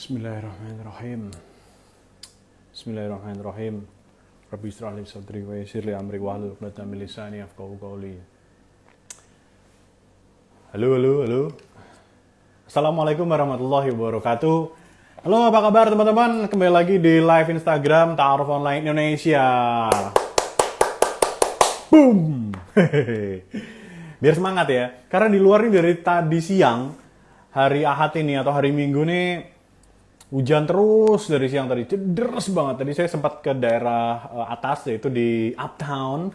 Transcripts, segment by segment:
Bismillahirrahmanirrahim. Bismillahirrahmanirrahim. Rabbi israh li sadri wa yassir li amri wahlul 'uqdatam min lisani yafqahu qawli. Halo. Assalamualaikum warahmatullahi wabarakatuh. Halo, apa kabar teman-teman? Kembali lagi di live Instagram Ta'aruf Online Indonesia. Boom. Biar semangat ya. Karena di luar ini dari tadi siang, hari Ahad ini atau hari Minggu nih hujan terus dari siang tadi, deras banget. Tadi saya sempat ke daerah atas, yaitu di Uptown.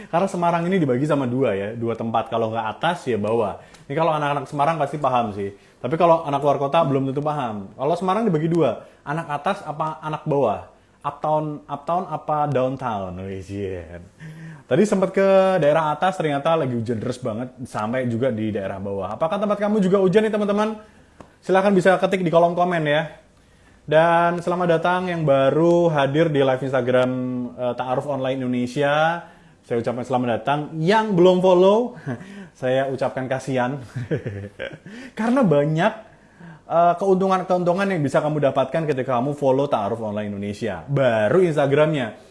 Karena Semarang ini dibagi sama dua tempat. Kalau nggak atas ya bawah. Ini kalau anak-anak Semarang pasti paham sih. Tapi kalau anak luar kota belum tentu paham. Kalau Semarang dibagi dua, anak atas apa anak bawah? Uptown apa downtown? Tadi sempat ke daerah atas, ternyata lagi hujan deras banget, sampai juga di daerah bawah. Apakah tempat kamu juga hujan nih teman-teman? Silahkan bisa ketik di kolom komen ya. Dan selamat datang yang baru hadir di live Instagram Ta'aruf Online Indonesia. Saya ucapkan selamat datang. Yang belum follow, saya ucapkan kasihan. Karena banyak keuntungan-keuntungan yang bisa kamu dapatkan ketika kamu follow Ta'aruf Online Indonesia. Baru Instagramnya.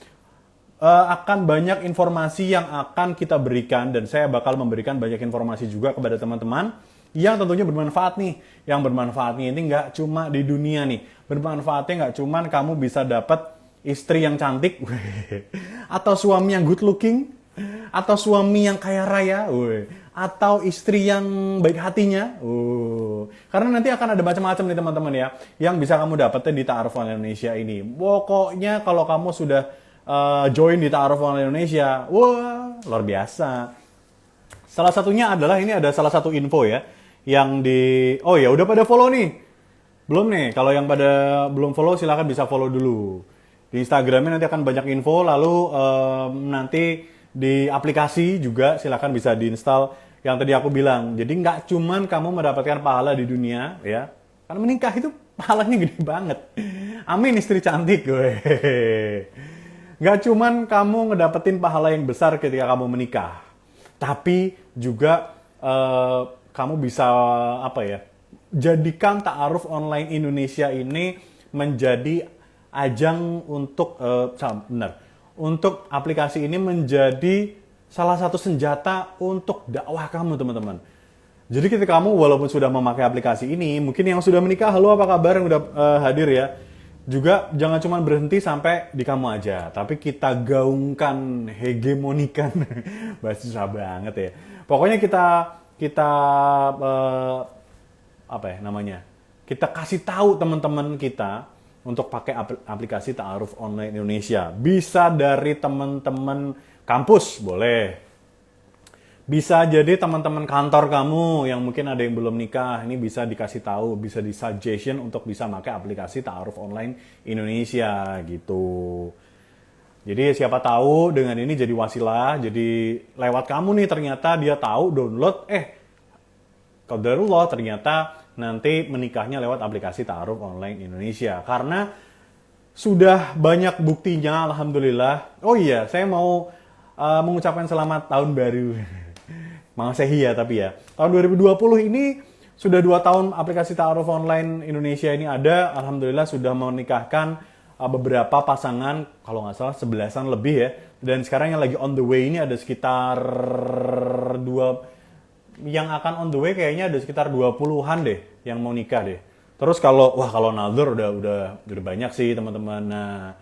Akan banyak informasi yang akan kita berikan, dan saya bakal memberikan banyak informasi juga kepada teman-teman yang tentunya bermanfaat nih. Yang bermanfaatnya ini nggak cuma di dunia nih. Bermanfaatnya nggak cuma kamu bisa dapat istri yang cantik, atau suami yang good looking, atau suami yang kaya raya, atau istri yang baik hatinya. Karena nanti akan ada macam-macam nih teman-teman ya, yang bisa kamu dapetin di Ta'aruf Online Indonesia ini. Pokoknya kalau kamu sudah join di Ta'aruf Online Indonesia, wah luar biasa. Salah satunya adalah, ini ada salah satu info ya, yang di, oh ya udah pada follow nih? Belum nih? Kalau yang pada belum follow silahkan bisa follow dulu. Di Instagramnya nanti akan banyak info, lalu nanti di aplikasi juga silahkan bisa diinstal yang tadi aku bilang. Jadi nggak cuman kamu mendapatkan pahala di dunia ya, karena menikah itu pahalanya gede banget. Amin, istri cantik gue. Gak cuman kamu ngedapetin pahala yang besar ketika kamu menikah, tapi juga kamu bisa jadikan Ta'aruf Online Indonesia ini menjadi ajang untuk untuk aplikasi ini menjadi salah satu senjata untuk dakwah kamu teman-teman. Jadi ketika kamu walaupun sudah memakai aplikasi ini, mungkin yang sudah menikah, halo apa kabar yang udah hadir ya. Juga jangan cuma berhenti sampai di kamu aja, tapi kita gaungkan, hegemonikan, bahasa susah banget ya. Pokoknya kita kita kasih tahu teman-teman kita untuk pakai aplikasi Ta'aruf Online Indonesia. Bisa dari teman-teman kampus, boleh. Bisa jadi teman-teman kantor kamu yang mungkin ada yang belum nikah, ini bisa dikasih tahu, bisa di suggestion untuk bisa pakai aplikasi Ta'aruf Online Indonesia gitu. Jadi siapa tahu dengan ini jadi wasilah, jadi lewat kamu nih ternyata dia tahu download, qadarullah ternyata nanti menikahnya lewat aplikasi Ta'aruf Online Indonesia. Karena sudah banyak buktinya, alhamdulillah. Oh iya, saya mau mengucapkan selamat tahun baru. Masehi ya tapi ya. Tahun 2020 ini sudah 2 tahun aplikasi Ta'aruf Online Indonesia ini ada. Alhamdulillah sudah menikahkan beberapa pasangan, kalau nggak salah 11-an lebih ya. Dan sekarang yang lagi on the way ini ada sekitar yang akan on the way kayaknya ada sekitar 20-an deh yang mau nikah deh. Terus kalau nador udah banyak sih teman-teman. Nah,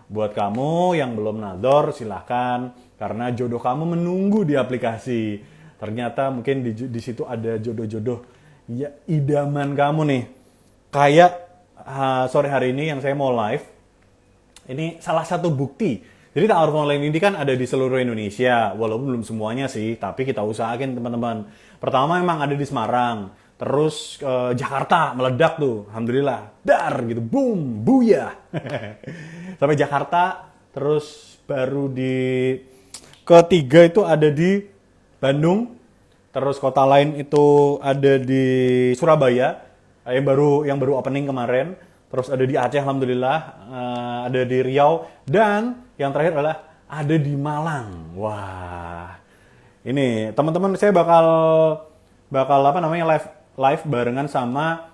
buat kamu yang belum nador silahkan, karena jodoh kamu menunggu di aplikasi. Ternyata mungkin di situ ada jodoh-jodoh ya, idaman kamu nih. Kayak sore hari ini yang saya mau live, ini salah satu bukti. Jadi Ta'aruf Online ini kan ada di seluruh Indonesia, walaupun belum semuanya sih, tapi kita usahakan teman-teman. Pertama emang ada di Semarang, terus Jakarta meledak tuh, alhamdulillah, dar gitu, boom, buyah. Sampai Jakarta, terus baru di ketiga itu ada di Bandung, terus kota lain itu ada di Surabaya, yang baru opening kemarin, terus ada di Aceh alhamdulillah, ada di Riau, dan yang terakhir adalah ada di Malang. Wah, ini teman-teman saya bakal live barengan sama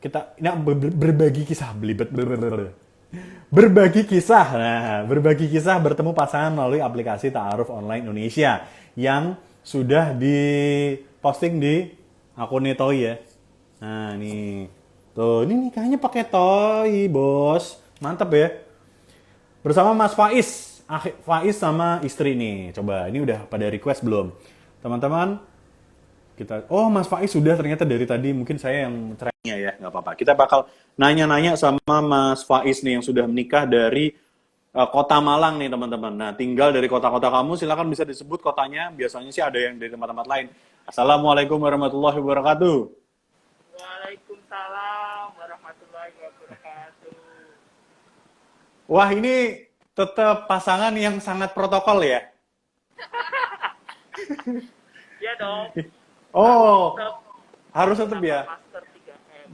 kita ini berbagi kisah belibet berbagi kisah. Nah, berbagi kisah bertemu pasangan melalui aplikasi Ta'aruf Online Indonesia yang sudah diposting di akunnya Toy ya. Nah, nih. Tuh, ini nikahnya pakai Toy, Bos. Mantap ya. Bersama Mas Faiz. Faiz sama istri nih. Coba, ini udah pada request belum? Teman-teman, oh, Mas Faiz sudah ternyata dari tadi, mungkin saya yang cerainya ya, nggak apa-apa. Kita bakal nanya-nanya sama Mas Faiz nih yang sudah menikah dari kota Malang nih teman-teman. Nah, tinggal dari kota-kota kamu, silakan bisa disebut kotanya. Biasanya sih ada yang dari tempat-tempat lain. Assalamualaikum warahmatullahi wabarakatuh. Waalaikumsalam warahmatullahi wabarakatuh. Wah, ini tetap pasangan yang sangat protokol ya? Iya dong. Oh, harus tetap ya? Masker 3M.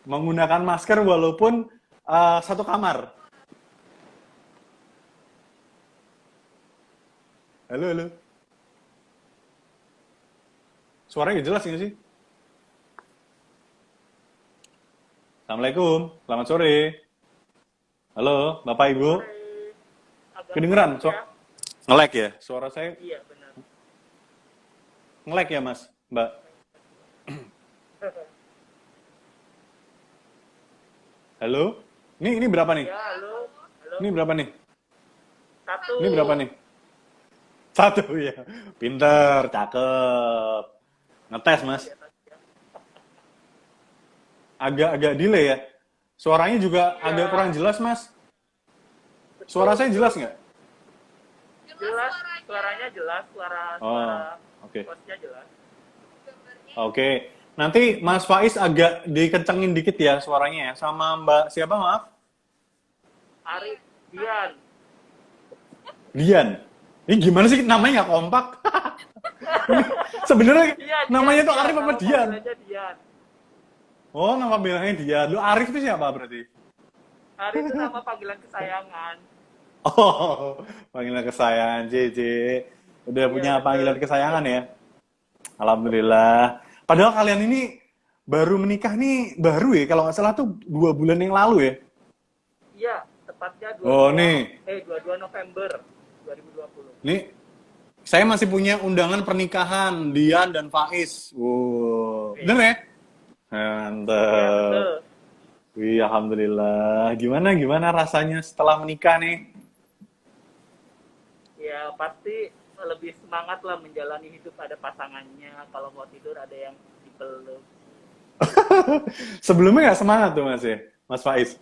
Menggunakan masker walaupun satu kamar. Halo, halo. Suaranya jelas nggak sih? Assalamualaikum, selamat sore. Halo, Bapak Ibu. Agak Kedengeran? ya? Nge-lag ya? Suara saya Iya benar. nge-lag ya, Mas? Mbak? Halo? Ini berapa nih? Ya halo. Halo. Ini berapa nih? Satu. Ini berapa nih? Satu ya. Pinter, cakep. Ngetes, Mas. Agak delay ya. Suaranya juga agak kurang jelas, Mas. Suara saya jelas nggak? Jelas. Suaranya jelas. Suara Oke. hostnya jelas. Oke. Nanti Mas Faiz agak dikencengin dikit ya suaranya ya. Sama Mbak siapa, maaf? Arif Dian. Dian. Ini gimana sih namanya nggak kompak? Sebenarnya Iya, namanya tuh Dian. Arif apa Nama Dian? panggilannya Dian. Oh, nama bilangnya Dian. Lu Arif itu siapa berarti? Arif itu nama panggilan kesayangan. Oh, panggilan kesayangan JJ. Udah Iya, punya betul. panggilan kesayangan ya? Alhamdulillah. Padahal kalian ini baru menikah nih, baru ya? Kalau nggak salah tuh 2 bulan yang lalu ya? Iya, tepatnya Oh, nih. 22 November 2020. Nih, saya masih punya undangan pernikahan Dian dan Faiz. Wow, bener ya? Iya, Mantap. betul. Wih, alhamdulillah. Gimana rasanya setelah menikah nih? Ya pasti lebih semangat lah menjalani hidup ada pasangannya. Kalau mau tidur ada yang dipeluk. Sebelumnya nggak semangat tuh Mas ya, Mas Faiz?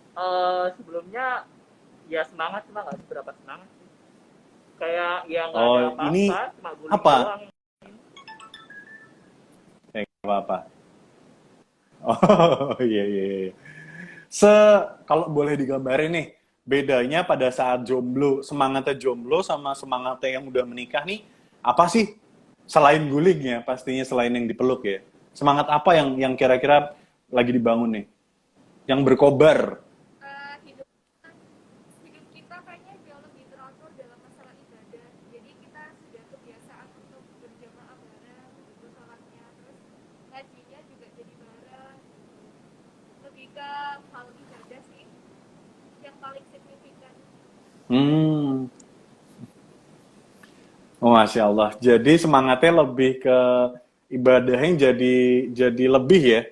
Sebelumnya ya semangat cuma nggak seberapa semangat sih. Kayak ya nggak Oh, ada apa-apa, ini cuma guling apa? doang. Nggak apa-apa. Oh, iya. Kalau boleh digambarin nih, bedanya pada saat jomblo, semangatnya jomblo sama semangatnya yang udah menikah nih, apa sih? Selain gulingnya, pastinya selain yang dipeluk ya. Semangat apa yang kira-kira lagi dibangun nih? Yang berkobar. hidup hidup kita kayaknya jauh lebih teratur dalam masalah ibadah. Jadi kita sudah kebiasaan untuk berjamaah bareng, gitu sholatnya, terus ngajinya juga jadi bareng. Lebih ke hal ibadah sih yang paling signifikan. Oh, Masya Allah. Jadi semangatnya lebih ke ibadahnya jadi lebih ya.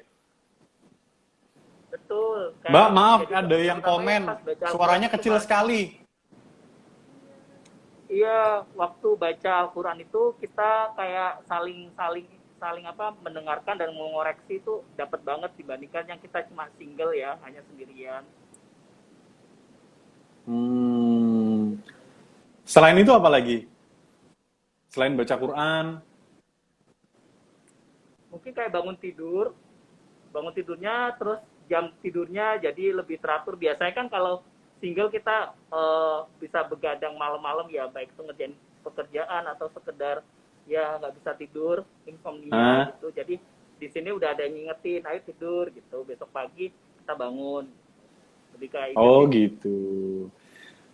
Betul. Mbak, maaf Jadi ada yang pertamanya komen pas baca suaranya Al-Quran kecil cuma- sekali. Iya, waktu baca Al-Quran itu kita kayak saling apa mendengarkan dan mengoreksi itu dapat banget dibandingkan yang kita cuma single ya, hanya sendirian. Selain itu apa lagi? Selain baca Quran. Mungkin kayak bangun tidurnya terus jam tidurnya jadi lebih teratur. Biasanya kan kalau single kita bisa begadang malam-malam ya, baik itu ngerjain pekerjaan atau sekedar ya nggak bisa tidur, insomnia gitu. Jadi di sini udah ada yang ngingetin, ayo tidur gitu. Besok pagi kita bangun. Lebih kayak Oh gitu.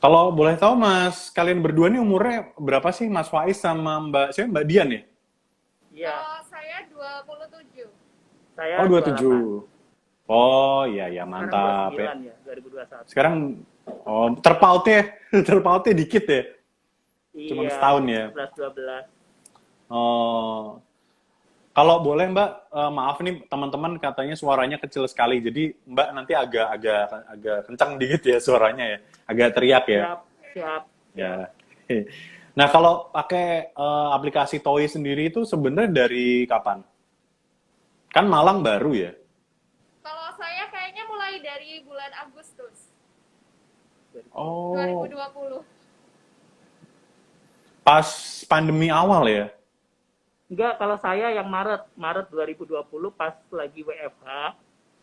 Kalau boleh tahu Mas, kalian berdua nih umurnya berapa sih Mas Faiz sama Mbak Dian ya? Iya, Kalau saya 27. saya Oh 28. 27. Oh iya ya Sekarang mantap ya. 29 ya, 2021. Sekarang oh terpautnya terpautnya dikit ya. Cuman Iya, setahun ya. 11-12. Oh, kalau boleh Mbak, maaf nih teman-teman katanya suaranya kecil sekali. Jadi Mbak nanti agak kencang dikit ya suaranya ya. Agak teriak ya. Siap, siap, siap. Ya. Nah, kalau pakai aplikasi TOI sendiri itu sebenarnya dari kapan? Kan Malang baru ya. Kalau saya kayaknya mulai dari bulan Agustus Oh, 2020. pas pandemi awal ya. Enggak, kalau saya yang Maret 2020 pas lagi WFH,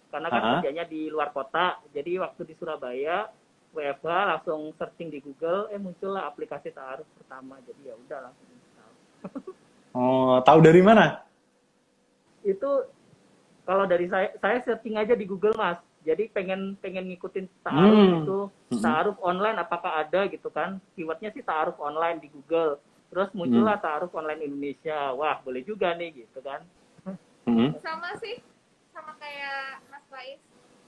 karena kan Heeh. kerjanya di luar kota, jadi waktu di Surabaya WFH langsung searching di Google, muncullah aplikasi taaruf pertama, jadi ya udah langsung install. Oh, tahu dari mana? Itu kalau dari saya searching aja di Google Mas. Jadi pengen pengen ngikutin taaruf Hmm. gitu, Mm-mm. taaruf online apakah ada gitu kan? Keywordnya sih taaruf online di Google. Terus Mm. muncullah taaruf online Indonesia. Wah boleh juga nih gitu kan? Mm. Sama sih, sama kayak Mas Faiz.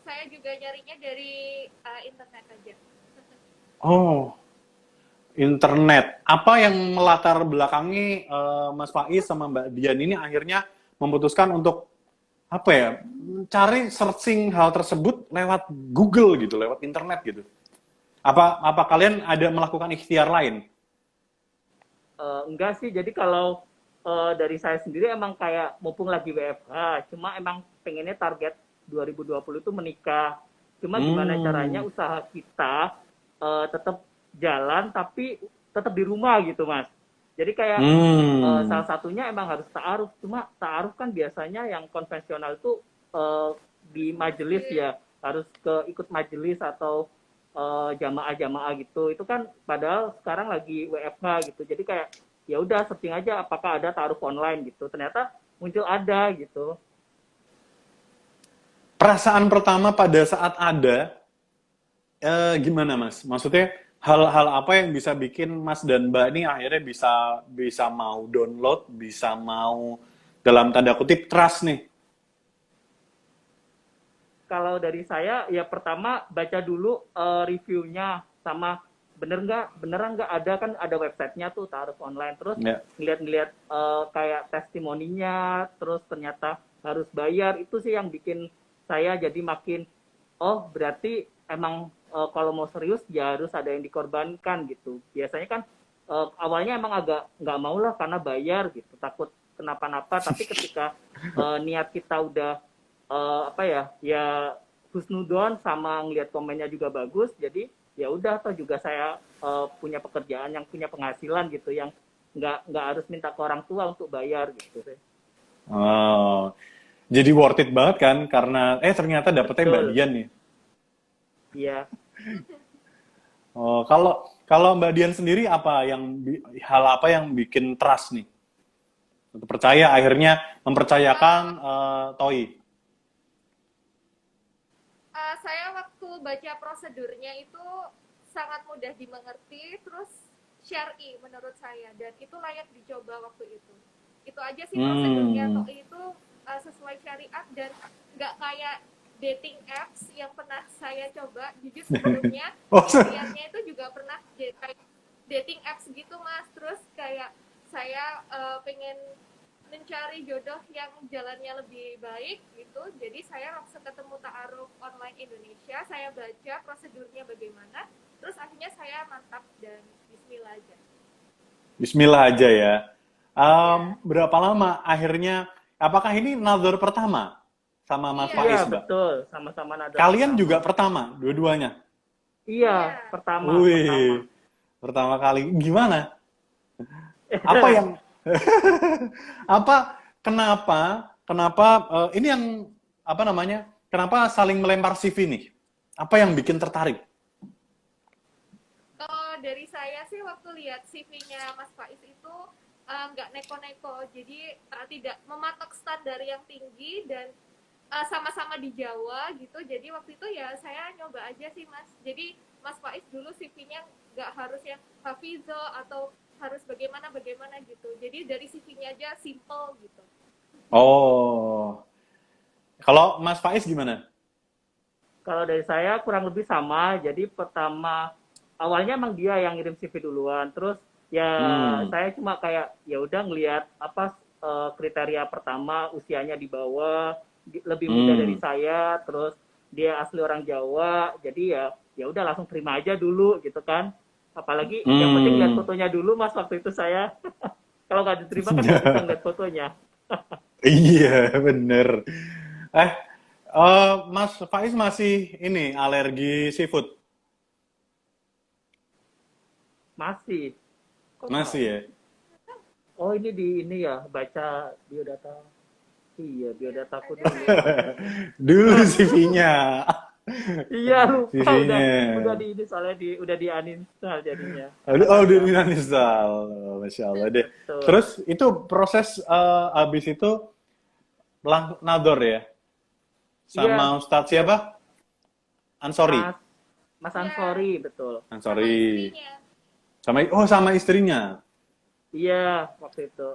Saya juga nyarinya dari internet aja. Oh, internet. Apa yang melatar belakangi Mas Faiz sama Mbak Dian ini akhirnya memutuskan untuk apa ya, cari searching hal tersebut lewat Google gitu, lewat internet gitu. Apa kalian ada melakukan ikhtiar lain? Enggak sih. Jadi kalau dari saya sendiri emang kayak mumpung lagi WFH, cuma emang pengennya target 2020 itu menikah. Cuma gimana caranya Hmm. usaha kita tetap jalan tapi tetap di rumah gitu, Mas. Jadi kayak Hmm. salah satunya emang harus ta'aruf. Cuma ta'aruf kan biasanya yang konvensional itu di majelis Di- ya, harus ikut majelis atau jamaah-jamaah gitu. Itu kan padahal sekarang lagi WFH gitu. Jadi kayak ya udah searching aja apakah ada taruh online gitu. Ternyata muncul ada gitu. Perasaan pertama pada saat ada, gimana Mas? Maksudnya hal-hal apa yang bisa bikin Mas dan Mbak ini akhirnya bisa bisa mau download, bisa mau dalam tanda kutip trust nih? Kalau dari saya ya pertama baca dulu reviewnya sama beneran nggak ada kan ada websitenya tuh taruh online terus Ya. ngeliat-ngeliat kayak testimoninya terus ternyata harus bayar itu sih yang bikin saya jadi makin oh berarti emang kalau mau serius ya harus ada yang dikorbankan gitu biasanya kan awalnya emang agak nggak mau lah karena bayar gitu takut kenapa-napa tapi ketika niat kita udah apa ya ya husnudon sama ngelihat komennya juga bagus jadi ya udah toh juga saya punya pekerjaan yang punya penghasilan gitu yang nggak harus minta ke orang tua untuk bayar gitu sih. Oh, jadi worth it banget kan karena ternyata dapetnya Mbak Betul. Dian nih. Iya. Oh, kalau kalau Mbak Dian sendiri apa yang hal apa yang bikin trust nih? Untuk percaya akhirnya mempercayakan Kalau Toi. saya waktu baca prosedurnya itu sangat mudah dimengerti, terus syar'i menurut saya, dan itu layak dicoba waktu itu. Itu aja sih prosedurnya, Hmm. toh itu sesuai syariat dan nggak kayak dating apps yang pernah saya coba. Jujur sebelumnya Oh, lihatnya itu juga pernah kayak dating apps gitu mas. Terus kayak saya pengen mencari jodoh yang jalannya lebih baik gitu. Jadi saya langsung ketemu Ta'aruf Online Indonesia, saya baca prosedurnya bagaimana, terus akhirnya saya mantap dan bismillah aja. Bismillah aja ya. Ya, Berapa lama akhirnya? Apakah ini nazar pertama sama Mas iya, Iya Faiz, Mbak? betul sama-sama nada Kalian pertama. juga pertama, dua-duanya. Iya iya. pertama. Wih, pertama kali. Gimana? Apa yang apa kenapa ini yang apa namanya? Kenapa saling melempar CV nih? Apa yang bikin tertarik? Kalau dari saya sih waktu lihat CV-nya Mas Faiz itu nggak neko-neko, jadi tidak mematok standar yang tinggi dan sama-sama di Jawa gitu. Jadi waktu itu ya saya nyoba aja sih Mas. Jadi Mas Faiz dulu CV-nya nggak harus yang hafizo atau harus bagaimana gitu. Jadi dari CV-nya aja simple gitu. Oh, kalau Mas Faiz gimana? Kalau dari saya kurang lebih sama. Jadi pertama awalnya emang dia yang ngirim CV duluan. Terus ya Hmm. saya cuma kayak ya udah ngelihat apa kriteria pertama usianya di bawah, lebih muda dari Hmm. saya, terus dia asli orang Jawa. Jadi ya udah langsung terima aja dulu gitu kan. Apalagi yang penting lihat Hmm. fotonya dulu Mas waktu itu saya. Kalau nggak diterima kan nggak bisa ngeliat fotonya. Iya, bener. Eh, Mas Faiz masih ini alergi seafood? Masih. Kok Masih tahu? ya? Oh ini ya baca biodata. Iya biodataku Ada dulu saya. masih. Dulu CV-nya. Iya lupa udah CV-nya. di ini soalnya udah di uninstall jadinya karena Aduh, oh, nggak udah ada. install. Masya Allah deh. Betul. Terus itu proses habis itu nador ya? Sama Iya Ustadz iya siapa? Ansori. Mas Mas Ya, Ansori betul. sama Ansori. istrinya. Sama istrinya. Iya waktu itu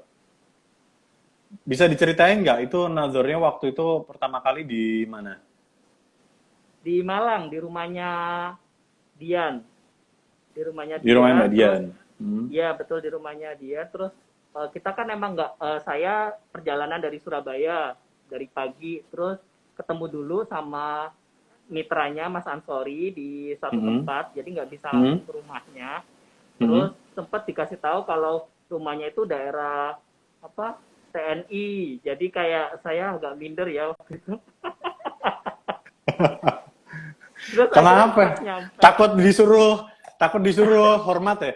Bisa diceritain nggak itu nadornya waktu itu pertama kali di mana? di Malang di rumahnya Dian, di rumahnya Di rumahnya dia Mbak terus Dian. Hmm. ya betul di rumahnya dia terus kita kan emang nggak saya perjalanan dari Surabaya dari pagi terus ketemu dulu sama mitranya Mas Ansori di satu Hmm. tempat jadi nggak bisa Hmm. langsung ke rumahnya Hmm. terus sempat dikasih tahu kalau rumahnya itu daerah apa TNI jadi kayak saya agak minder ya waktu itu terus akhirnya pas Kenapa? nyampe Takut disuruh hormat ya?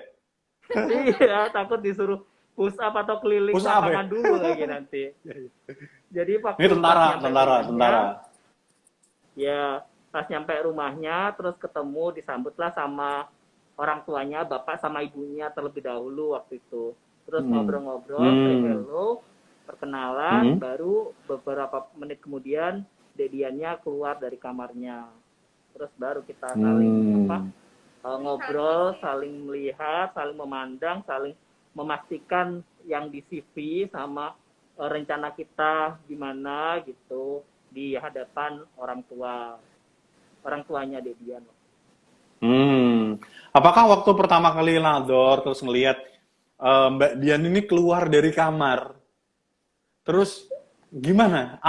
iya takut disuruh push up atau keliling Push up ya? lapangan dulu lagi nanti jadi Ini waktu pas tentara, nyampe tentara, tentara. rumahnya ya pas nyampe rumahnya terus ketemu disambutlah sama orang tuanya bapak sama ibunya terlebih dahulu waktu itu terus Hmm. ngobrol-ngobrol say Hmm. hello perkenalan Hmm. baru beberapa menit kemudian dediannya keluar dari kamarnya terus baru kita saling apa Hmm. Saling ngobrol gitu ya. saling melihat saling memandang saling memastikan yang di CV sama rencana kita gimana gitu di hadapan orang tuanya Dedian. Hmm. Apakah waktu pertama kali nador terus ngelihat Mbak Dian ini keluar dari kamar, terus gimana?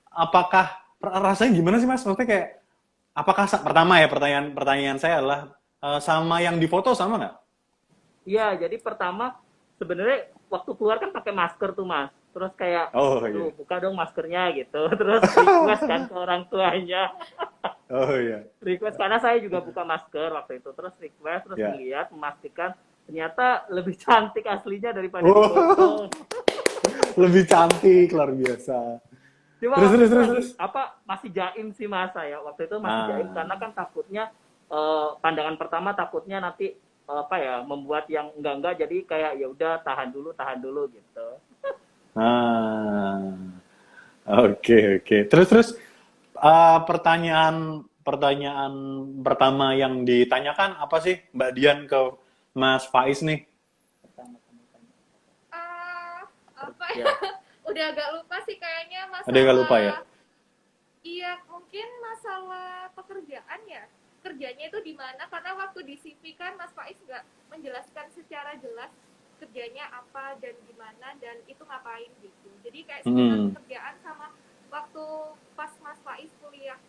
Apakah rasanya gimana sih Mas? Maksudnya kayak apakah pertama ya pertanyaan saya adalah sama yang difoto sama nggak? Iya, jadi pertama sebenarnya waktu keluar kan pakai masker tuh mas. Terus kayak, Oh iya. aduh buka dong maskernya gitu. Terus request kan ke orang tuanya. Oh iya. Request karena saya juga buka masker waktu itu. Terus request, terus Ya. ngeliat, memastikan ternyata lebih cantik aslinya daripada di Oh, foto. lebih cantik luar biasa. Cuma Terus waktu terus itu terus lagi terus. apa masih jaim sih mas saya. Waktu itu masih jaim Ah. karena kan takutnya pandangan pertama takutnya nanti apa ya membuat yang enggak jadi kayak ya udah tahan dulu gitu. Ah. Oke, oke. Terus terus pertanyaan pertanyaan pertama yang ditanyakan apa sih Mbak Dian ke Mas Faiz nih? Pertama kamu tanya Ah, apa ya? kerja. Udah agak lupa sih kayaknya Ada yang nggak lupa ya? masalah. Iya, mungkin masalah pekerjaan ya. Kerjanya itu di mana? Karena waktu di CV kan Mas Faiz nggak menjelaskan secara jelas kerjanya apa dan di mana dan itu ngapain gitu. Jadi kayak seputar Hmm. pekerjaan sama waktu pas Mas Faiz kuliah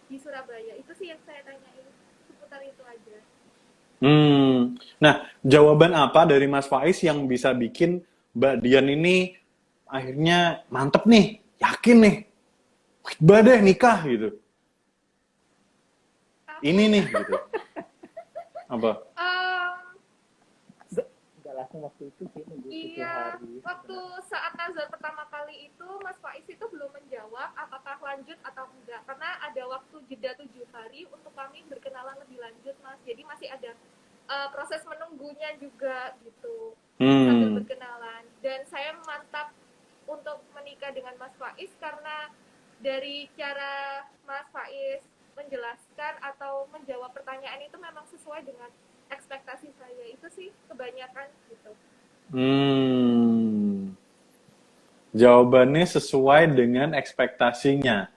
di Surabaya itu sih yang saya tanyain seputar itu aja. Hmm. Nah, jawaban apa dari Mas Faiz yang bisa bikin Mbak Dian ini akhirnya mantep nih, yakin nih, khitbah deh nikah gitu. Apa Ini ya? nih gitu. Apa? Um, Enggak langsung waktu itu sih nunggu 7 Iya, hari waktu sebenarnya. saat nazar pertama kali itu Mas Faiz itu belum menjawab apakah lanjut atau enggak karena ada waktu jeda 7 hari untuk kami berkenalan lebih lanjut Mas. Jadi masih ada proses menunggunya juga gitu sambil Hmm. berkenalan. Dan saya mantap untuk menikah dengan Mas Faiz karena dari cara Mas Faiz menjelaskan atau menjawab pertanyaan itu memang sesuai dengan ekspektasi saya. Itu sih kebanyakan gitu. Hmm. Jawabannya sesuai dengan ekspektasinya.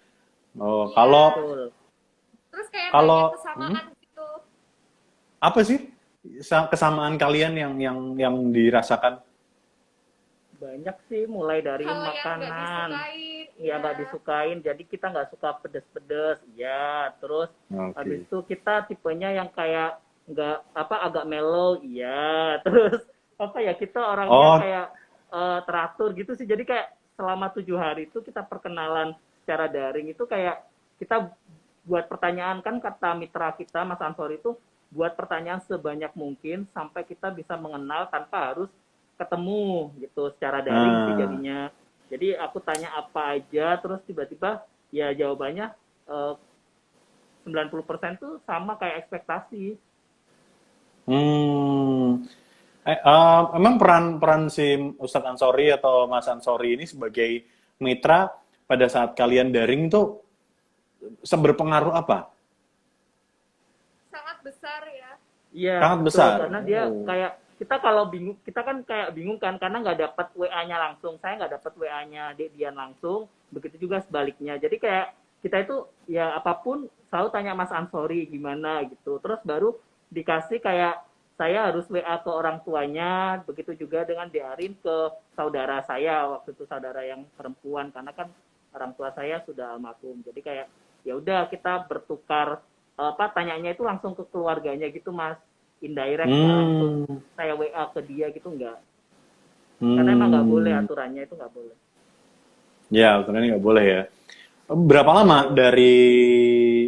Oh, Iya, kalau Betul. kayak Kalau banyak kesamaan gitu. apa sih kesamaan kalian yang dirasakan? Banyak sih, mulai dari Hal yang nggak makanan, disukain, ya nggak disukain, jadi kita nggak suka pedes-pedes, ya. Terus habis Oke. itu kita tipenya yang kayak nggak apa agak mellow, iya. Terus apa ya, kita orangnya Oh, kayak teratur gitu sih, jadi kayak selama 7 hari itu kita perkenalan secara daring itu kayak kita buat pertanyaan, kan kata mitra kita Mas Ansor itu buat pertanyaan sebanyak mungkin sampai kita bisa mengenal tanpa harus ketemu gitu, secara daring sih nah, jadinya. Jadi aku tanya apa aja terus tiba-tiba ya jawabannya eh, 90% tuh sama kayak ekspektasi. hmm, emang peran peran si Ustadz Ansori atau Mas Ansori ini sebagai mitra pada saat kalian daring itu seberpengaruh apa? sangat besar ya. Iya, Sangat betul. besar. Karena dia Oh. kayak kita kalau bingung, kita kan kayak bingung kan karena nggak dapat WA-nya langsung. Saya nggak dapat WA-nya Dian langsung. Begitu juga sebaliknya. Jadi kayak kita itu ya apapun selalu tanya Mas Ansori gimana gitu. Terus baru dikasih kayak saya harus WA ke orang tuanya. Begitu juga dengan diarin ke saudara saya, waktu itu saudara yang perempuan, karena kan orang tua saya sudah almarhum. Jadi kayak ya udah kita bertukar apa tanyanya itu langsung ke keluarganya gitu Mas, indirect, nggak langsung Hmm, saya WA ke dia gitu, nggak, karena emang nggak boleh, hmm, aturannya itu nggak boleh. ya aturannya nggak boleh ya. Berapa lama Betul. dari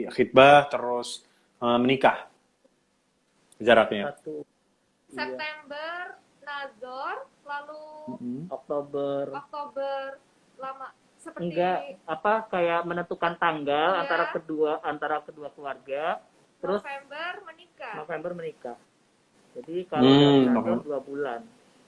khitbah terus menikah jaraknya? Satu, iya, September Nazor, lalu Mm-mm. Oktober. Oktober lama seperti Enggak, apa kayak menentukan tanggal antara ya, kedua keluarga, terus November menikah. November menikah. Jadi kalau dari Hmm, Nazar oke. 2 bulan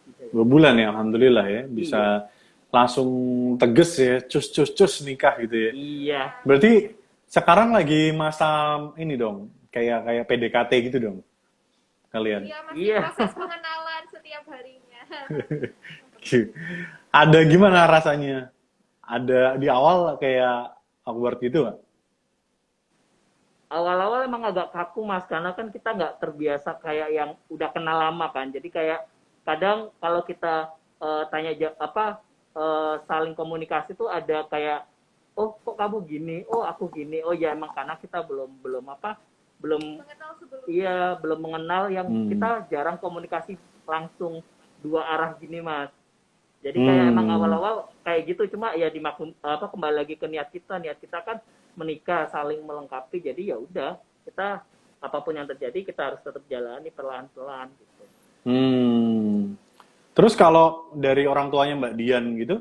bisa ya. 2 bulan ya, alhamdulillah ya, bisa Iya, langsung teges ya, cus cus cus nikah gitu ya. iya, Ya, Berarti sekarang lagi masa ini dong, kayak kayak PDKT gitu dong, kalian. iya masih iya. proses pengenalan setiap harinya. Ada gimana rasanya? Ada di awal kayak awkward gitu nggak? Awal-awal emang agak kaku Mas, karena kan kita nggak terbiasa kayak yang udah kenal lama kan, jadi kayak kadang kalau kita tanya apa saling komunikasi tuh ada kayak, oh kok kamu gini, oh aku gini, oh ya emang karena kita belum belum apa belum, Mengenal sebelumnya. iya belum mengenal, yang Hmm. kita jarang komunikasi langsung dua arah gini Mas. Jadi kayak emang Hmm. awal-awal kayak gitu, cuma ya dimaklum apa, kembali lagi ke niat kita kan menikah saling melengkapi, jadi ya udah kita apapun yang terjadi kita harus tetap jalani perlahan-pelan gitu. Hmm. Terus kalau dari orang tuanya Mbak Dian gitu,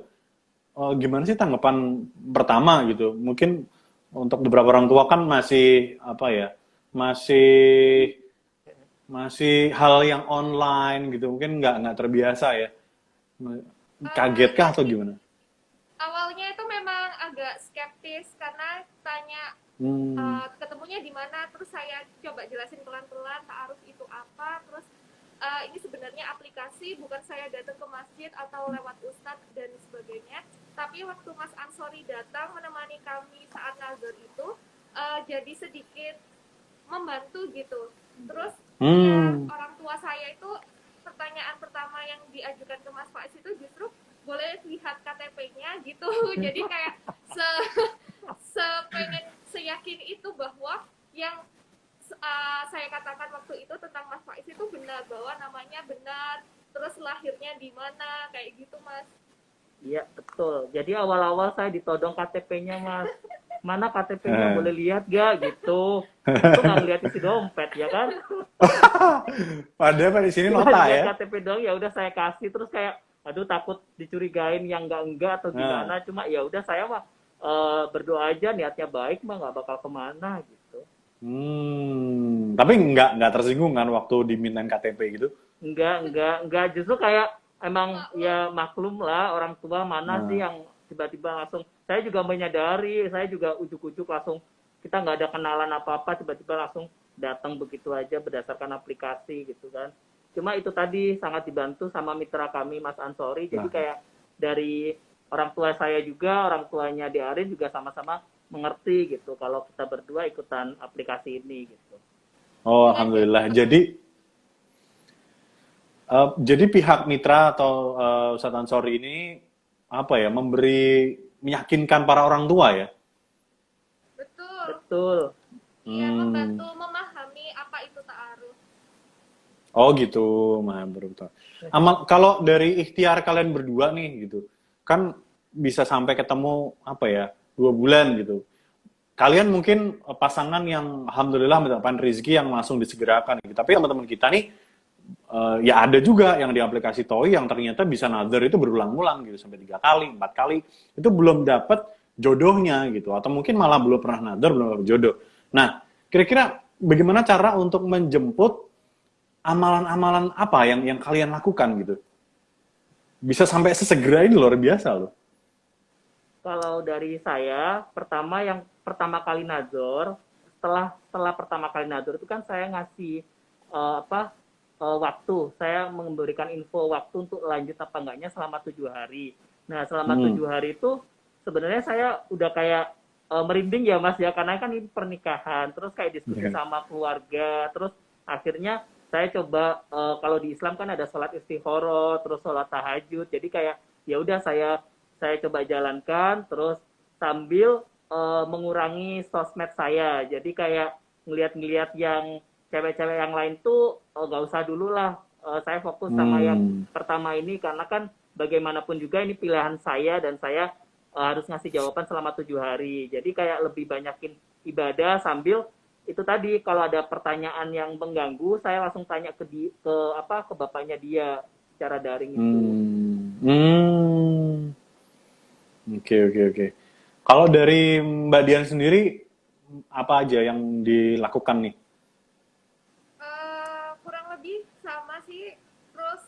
gimana sih tanggapan pertama gitu? Mungkin untuk beberapa orang tua kan masih apa ya, masih masih hal yang online gitu, mungkin nggak terbiasa ya. Kaget kah atau Jadi gimana? awalnya itu memang agak skeptis karena tanya Hmm. ketemunya di mana, terus saya coba jelasin pelan-pelan ta'aruf itu apa, terus ini sebenarnya aplikasi, bukan saya datang ke masjid atau lewat ustadz dan sebagainya, tapi waktu Mas Ansori datang menemani kami saat nazar itu jadi sedikit membantu gitu. Terus ya Hmm. orang tua saya itu pertanyaan pertama yang diajukan ke Mas Faiz itu justru boleh lihat KTP-nya gitu. Jadi kayak se sepengen seyakin itu bahwa yang saya katakan waktu itu tentang Mas Faiz itu benar, bahwa namanya benar, terus lahirnya di mana, kayak gitu Mas. Iya betul, jadi awal-awal saya ditodong KTP-nya Mas, mana KTP-nya, Eh. boleh lihat gak gitu. Untung nggak ngeliat isi dompet ya kan. Padahal di sini Cuma nota dilihat ya. KTP doang, ya udah saya kasih, terus kayak aduh takut dicurigain yang enggak atau Nah. gimana, cuma ya udah saya mah berdoa aja, niatnya baik mah nggak bakal kemana gitu. Tapi nggak tersinggung kan waktu dimintain KTP gitu? Enggak, justru kayak emang Maklum. ya maklum lah, orang tua mana sih Nah, yang tiba-tiba langsung, saya juga menyadari, saya juga ujuk-ujuk langsung, kita nggak ada kenalan apa-apa tiba-tiba langsung datang begitu aja berdasarkan aplikasi gitu kan. Cuma itu tadi sangat dibantu sama mitra kami Mas Ansori, jadi nah, kayak dari orang tua saya juga, orang tuanya di Arin juga sama-sama mengerti gitu kalau kita berdua ikutan aplikasi ini gitu. Oh, Iya, jadi alhamdulillah. Jadi pihak mitra atau Ustadz Ansori ini apa ya, meyakinkan para orang tua ya. betul. Betul. Iya, Hmm. membantu memahami apa itu ta'aruf. Oh gitu, betul. Kalau dari ikhtiar kalian berdua nih gitu, kan bisa sampai ketemu apa ya, 2 bulan gitu. Kalian mungkin pasangan yang alhamdulillah mendapatkan rezeki yang langsung disegerakan gitu. Tapi teman-teman kita nih ya ada juga yang di aplikasi Toy yang ternyata bisa nazar itu berulang-ulang gitu sampai 3 kali, 4 kali itu belum dapat jodohnya gitu, atau mungkin malah belum pernah nazar, belum dapat jodoh. Nah, kira-kira bagaimana cara untuk menjemput amalan-amalan apa yang kalian lakukan gitu? Bisa sampai sesegera ini luar biasa loh. Kalau dari saya, yang pertama kali nazar, setelah pertama kali nazar itu kan saya ngasih waktu, saya memberikan info waktu untuk lanjut apa enggaknya selama 7 hari. Nah, selama Hmm. 7 hari itu sebenarnya saya udah kayak merinding ya Mas ya, karena kan ini pernikahan, terus kayak diskusi Yeah. sama keluarga, terus akhirnya saya coba kalau di Islam kan ada sholat istikharah, terus sholat tahajud, jadi kayak ya udah saya coba jalankan terus sambil mengurangi sosmed saya. Jadi kayak ngeliat-ngeliat yang cewek-cewek yang lain tuh nggak usah dulu lah. Saya fokus sama yang Hmm. pertama ini karena kan bagaimanapun juga ini pilihan saya dan saya harus ngasih jawaban selama 7 hari. Jadi kayak lebih banyakin ibadah sambil itu tadi kalau ada pertanyaan yang mengganggu saya langsung tanya ke bapaknya dia secara daring itu. Hmm. Hmm. Oke, oke, oke. Kalau dari Mbak Dian sendiri, apa aja yang dilakukan nih? Kurang lebih sama sih. Terus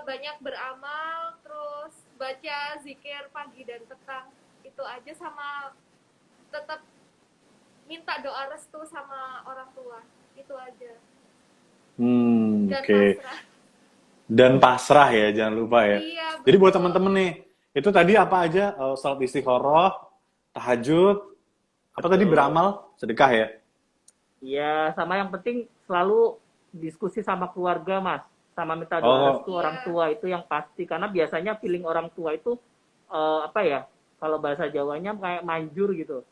banyak beramal, terus baca zikir pagi dan petang. Itu aja, sama tetap minta doa restu sama orang tua. Itu aja. Dan Oke. pasrah. Dan pasrah ya, jangan lupa ya. Iya, Jadi buat betul. temen-temen nih, itu tadi apa aja? Salat istikharah, tahajud, apa tadi, Betul. beramal, sedekah ya? Iya, sama yang penting selalu diskusi sama keluarga, Mas. Sama minta doa restu Oh, orang Iya, tua itu yang pasti. Karena biasanya feeling orang tua itu apa ya? Kalau bahasa Jawanya kayak manjur gitu.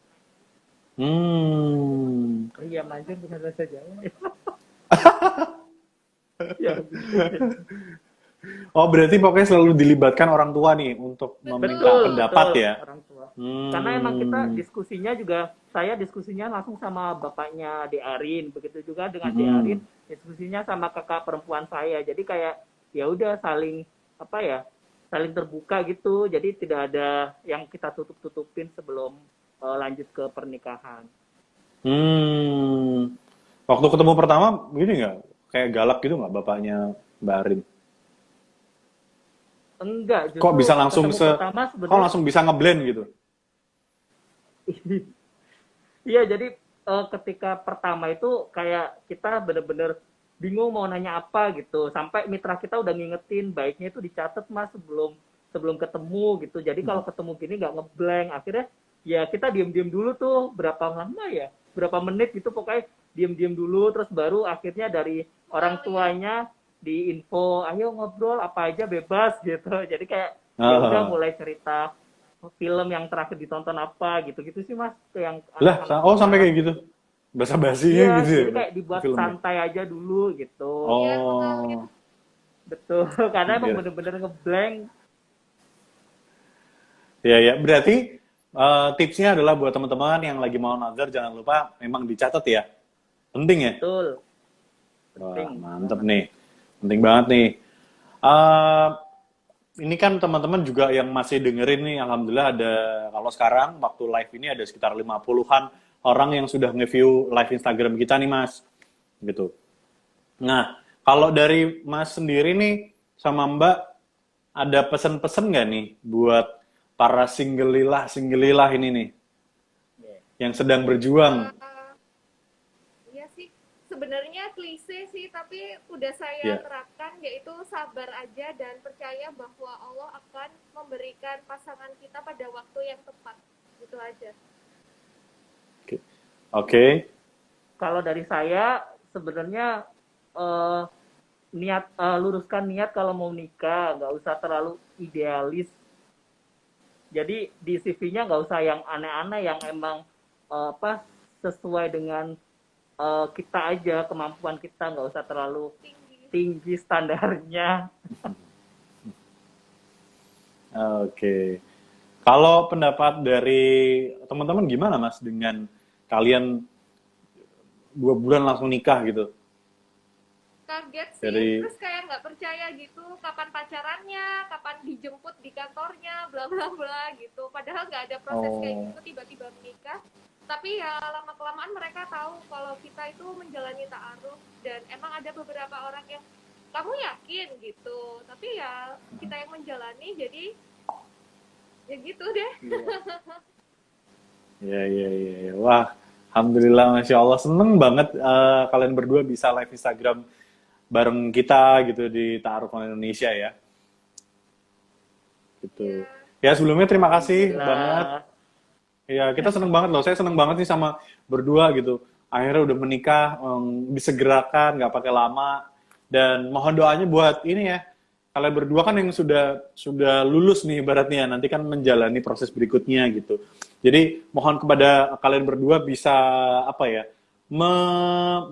hmm. Iya, manjur bukan bahasa Jawa. Ya, Oh, berarti pokoknya selalu dilibatkan orang tua nih untuk meminta betul. betul, pendapat betul ya? orang tua. Karena emang kita Hmm. diskusinya juga, saya diskusinya langsung sama bapaknya De Arin, begitu juga dengan De Arin Hmm. diskusinya sama kakak perempuan saya. Jadi kayak ya udah saling apa ya, saling terbuka gitu. Jadi tidak ada yang kita tutup-tutupin sebelum lanjut ke pernikahan. Hmm. Waktu ketemu pertama, gini nggak? Kayak galak gitu nggak bapaknya Mbak Arin? Enggak, Kok justru bisa langsung ketemu se, pertama kok sebenarnya langsung bisa ngeblend gitu? iya, jadi ketika pertama itu kayak kita bener-bener bingung mau nanya apa gitu. Sampai mitra kita udah ngingetin baiknya itu dicatat Mas sebelum sebelum ketemu gitu. Jadi kalau ketemu gini nggak ngeblank. Akhirnya ya kita diem-diem dulu tuh berapa lama ya? Berapa menit gitu pokoknya diem-diem dulu terus baru akhirnya dari orang Ngalir. tuanya diinfo, ayo ngobrol apa aja bebas gitu. Jadi kayak ya udah Ah. mulai cerita film yang terakhir ditonton apa gitu-gitu sih Mas, ke yang Lah, anak-anak oh sampai sekarang kayak gitu. gitu. Basa-basinya Iya, gitu ya, jadi kayak ke dibuat filmnya. santai aja dulu gitu. Biar mengalir. Oh, Betul, karena emang biar. bener-bener ngeblank. Ya, ya. Berarti tipsnya adalah buat teman-teman yang lagi mau nazar jangan lupa memang dicatat ya. Penting ya. Betul, Wah, penting mantep banget. nih. Penting banget nih. Eh, ini kan teman-teman juga yang masih dengerin nih, alhamdulillah ada, kalau sekarang waktu live ini ada sekitar 50-an orang yang sudah nge-view live Instagram kita nih, Mas. Gitu. Nah, kalau dari Mas sendiri nih sama Mbak, ada pesan-pesan nggak nih buat para single lilah ini nih Yeah. yang sedang berjuang? Eh, Iya sih, sebenarnya klise sih, tapi udah saya Ya. terapkan, yaitu sabar aja dan percaya bahwa Allah akan memberikan pasangan kita pada waktu yang tepat. Gitu aja. Oke. Kalau dari saya sebenarnya eh, luruskan niat kalau mau nikah, nggak usah terlalu idealis. Jadi di CV-nya nggak usah yang aneh-aneh, yang emang apa sesuai dengan kita aja, kemampuan kita, nggak usah terlalu tinggi. tinggi standarnya. Oke. Kalau pendapat dari teman-teman gimana Mas dengan kalian 2 bulan langsung nikah gitu? Kaget sih, Dari terus kayak nggak percaya gitu kapan pacarannya, kapan dijemput di kantornya, bla bla bla gitu. Padahal nggak ada proses kayak oh, gitu, tiba-tiba menikah. Tapi ya lama kelamaan mereka tahu kalau kita itu menjalani ta'aruf, dan emang ada beberapa orang yang kamu yakin gitu, tapi ya kita yang menjalani, jadi ya gitu deh. iya iya iya. Iya. Wah, alhamdulillah Masya Allah seneng banget kalian berdua bisa live Instagram bareng kita gitu di Ta'aruf Online Indonesia ya. Gitu. Ya, Ya sebelumnya terima kasih banget. Alhamdulillah. Ya kita seneng banget loh. Saya seneng banget nih sama berdua gitu. Akhirnya udah menikah, disegerakan, nggak pakai lama. Dan mohon doanya buat ini ya. Kalian berdua kan yang sudah lulus nih ibaratnya, nanti kan menjalani proses berikutnya gitu. Jadi mohon kepada kalian berdua bisa apa ya,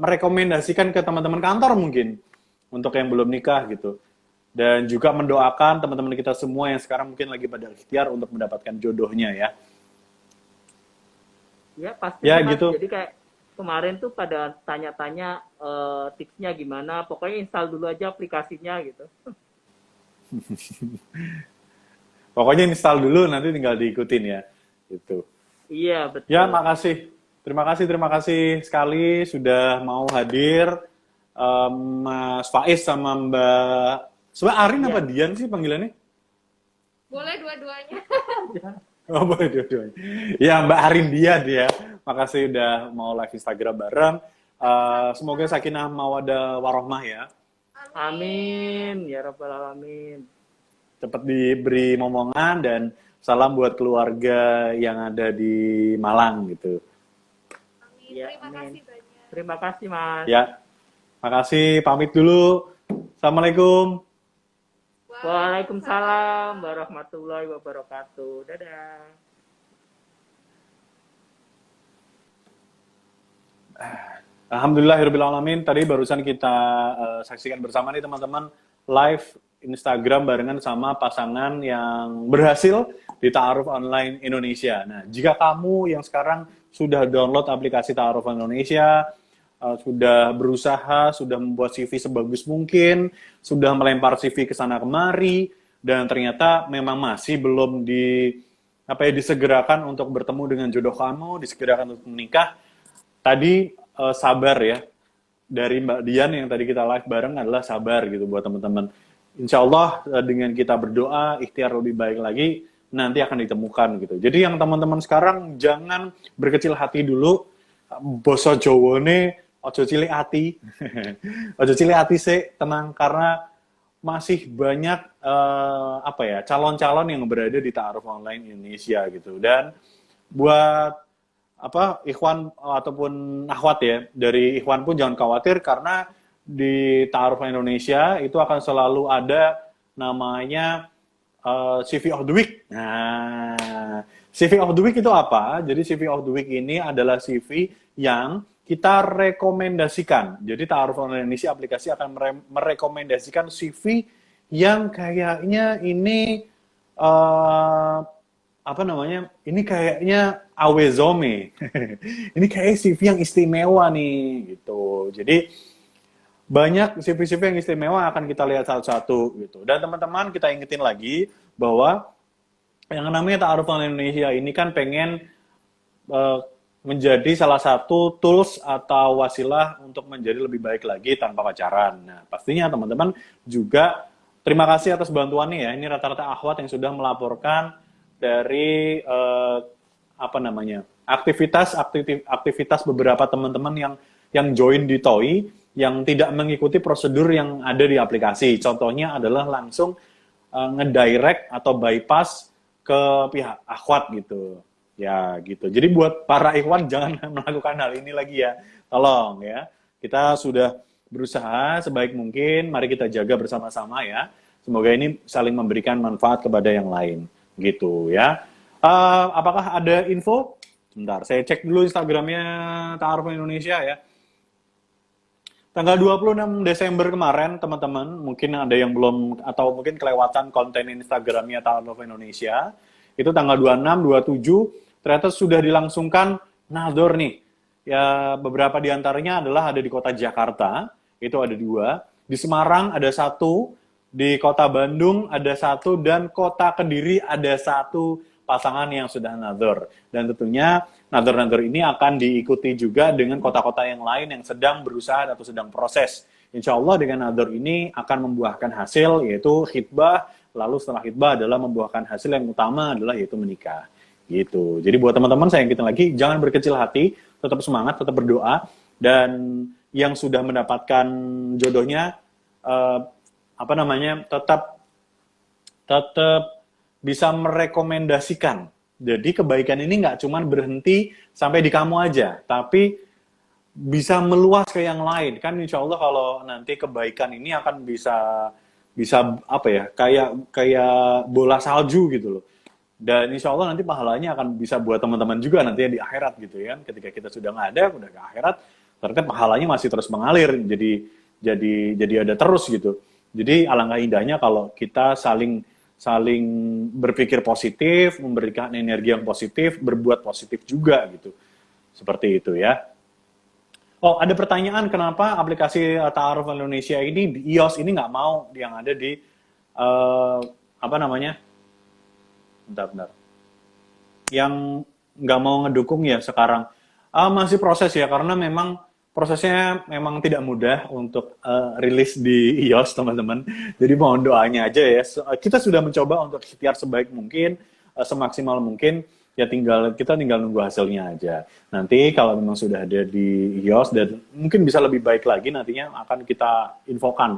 merekomendasikan ke teman-teman kantor mungkin untuk yang belum nikah gitu. Dan juga mendoakan teman-teman kita semua yang sekarang mungkin lagi pada ikhtiar untuk mendapatkan jodohnya ya. Ya pasti Ya Mas. gitu. Jadi kayak kemarin tuh pada tanya-tanya tipsnya gimana. Pokoknya install dulu aja aplikasinya gitu. Pokoknya install dulu nanti tinggal diikutin ya. Gitu. Iya Ya, betul. makasih. Terima kasih sekali sudah mau hadir Mas Faiz sama Mbak Sebenarnya Arin apa Iya. Dian sih panggilannya? boleh dua-duanya. Oh, boleh dua-duanya. Ya, Mbak Arin Dian ya. Makasih udah mau live Instagram bareng. Sama-sama. Semoga sakinah mawaddah warohmah ya. Amin. Amin ya rabbal alamin. Cepat diberi momongan dan salam buat keluarga yang ada di Malang gitu. Amin. Ya Terima amin. kasih banyak. Terima kasih Mas. Ya, makasih. Pamit dulu. Assalamualaikum. Waalaikumsalam warahmatullahi wabarakatuh. Dadah. Alhamdulillahirrahmanirrahim. Tadi barusan kita saksikan bersama nih teman-teman live Instagram barengan sama pasangan yang berhasil di Ta'aruf Online Indonesia. Nah, jika kamu yang sekarang sudah download aplikasi Ta'aruf Online Indonesia, sudah berusaha, sudah membuat CV sebagus mungkin, sudah melempar CV ke sana kemari, dan ternyata memang masih belum disegerakan untuk bertemu dengan jodoh kamu, disegerakan untuk menikah, tadi sabar ya. Dari Mbak Dian yang tadi kita live bareng adalah sabar gitu buat teman-teman. Insya Allah dengan kita berdoa, ikhtiar lebih baik lagi, nanti akan ditemukan gitu. Jadi yang teman-teman sekarang jangan berkecil hati dulu. Boso Jowone, ojo cilik hati. Ojo cilik hati sih, tenang. Karena masih banyak calon-calon yang berada di Ta'aruf Online Indonesia gitu. Dan buat ikhwan ataupun akhwat ya, dari ikhwan pun jangan khawatir karena di Ta'aruf Indonesia itu akan selalu ada namanya CV of the Week. Nah, CV of the Week itu apa? Jadi CV of the Week ini adalah CV yang kita rekomendasikan. Jadi Ta'aruf Online Indonesia aplikasi akan merekomendasikan CV yang kayaknya ini ini kayaknya awezome. Ini kayak CV yang istimewa nih gitu. Jadi banyak CV-CV yang istimewa akan kita lihat satu-satu gitu. Dan teman-teman kita ingetin lagi bahwa yang namanya Ta'aruf Online Indonesia ini kan pengen menjadi salah satu tools atau wasilah untuk menjadi lebih baik lagi tanpa pacaran. Nah, pastinya teman-teman juga terima kasih atas bantuannya ya. Ini rata-rata akhwat yang sudah melaporkan dari aktivitas beberapa teman-teman yang join di TOI yang tidak mengikuti prosedur yang ada di aplikasi. Contohnya adalah langsung ngedirect atau bypass ke pihak akhwat gitu. Ya, gitu. Jadi buat para ikhwan jangan melakukan hal ini lagi ya. Tolong ya. Kita sudah berusaha sebaik mungkin, mari kita jaga bersama-sama ya. Semoga ini saling memberikan manfaat kepada yang lain. Gitu ya. Apakah ada info? Sebentar, saya cek dulu Instagramnya Ta'aruf Indonesia ya. Tanggal 26 Desember kemarin, teman-teman, mungkin ada yang belum, atau mungkin kelewatan konten Instagramnya Ta'aruf Indonesia. Itu tanggal 26, 27, ternyata sudah dilangsungkan nador nih. Ya, beberapa di antaranya adalah ada di kota Jakarta, itu ada 2. Di Semarang ada 1, di kota Bandung ada 1, dan kota Kediri ada 1 pasangan yang sudah nador. Dan tentunya nador-nador ini akan diikuti juga dengan kota-kota yang lain yang sedang berusaha atau sedang proses. Insya Allah dengan nador ini akan membuahkan hasil, yaitu khitbah, lalu setelah khitbah adalah membuahkan hasil yang utama adalah yaitu menikah. Gitu. Jadi buat teman-teman saya yang kita lagi, jangan berkecil hati, tetap semangat, tetap berdoa, dan yang sudah mendapatkan jodohnya, tetap bisa merekomendasikan. Jadi kebaikan ini nggak cuma berhenti sampai di kamu aja, tapi bisa meluas ke yang lain. Kan insya Allah kalau nanti kebaikan ini akan bisa apa ya, kayak bola salju gitu loh. Dan insya Allah nanti pahalanya akan bisa buat teman-teman juga nantinya di akhirat gitu ya. Ketika kita sudah nggak ada, udah ke akhirat, ternyata pahalanya masih terus mengalir. Jadi ada terus gitu. Jadi alangkah indahnya kalau kita saling berpikir positif, memberikan energi yang positif, berbuat positif juga gitu. Seperti itu ya. Oh, ada pertanyaan kenapa aplikasi Ta'aruf Indonesia ini di iOS ini nggak mau yang ada di bentar. Yang nggak mau ngedukung ya sekarang masih proses ya, karena memang prosesnya memang tidak mudah untuk rilis di iOS, teman-teman. Jadi mohon doanya aja ya. Kita sudah mencoba untuk ikhtiar sebaik mungkin, semaksimal mungkin. Ya kita tinggal nunggu hasilnya aja. Nanti kalau memang sudah ada di iOS dan mungkin bisa lebih baik lagi nantinya akan kita infokan.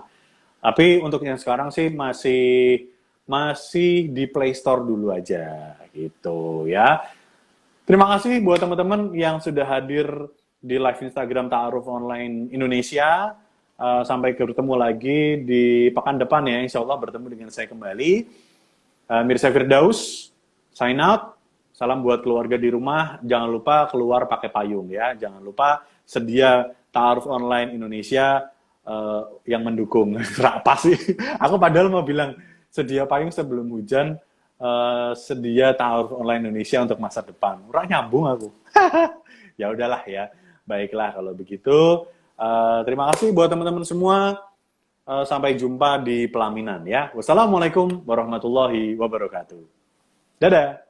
Tapi untuk yang sekarang sih masih di Play Store dulu aja gitu ya. Terima kasih buat teman-teman yang sudah hadir di live Instagram Ta'aruf Online Indonesia. Sampai ketemu lagi di pekan depan ya, insya Allah bertemu dengan saya kembali. Mirsa Firdaus, sign out. Salam buat keluarga di rumah. Jangan lupa keluar pakai payung ya. Jangan lupa sedia Ta'aruf Online Indonesia yang mendukung. Apa sih? Aku padahal mau bilang sedia payung sebelum hujan, sedia Ta'aruf Online Indonesia untuk masa depan. Murah nyambung aku. Ya udahlah ya. Baiklah kalau begitu. Terima kasih buat teman-teman semua. Sampai jumpa di pelaminan ya. Wassalamualaikum warahmatullahi wabarakatuh. Dadah.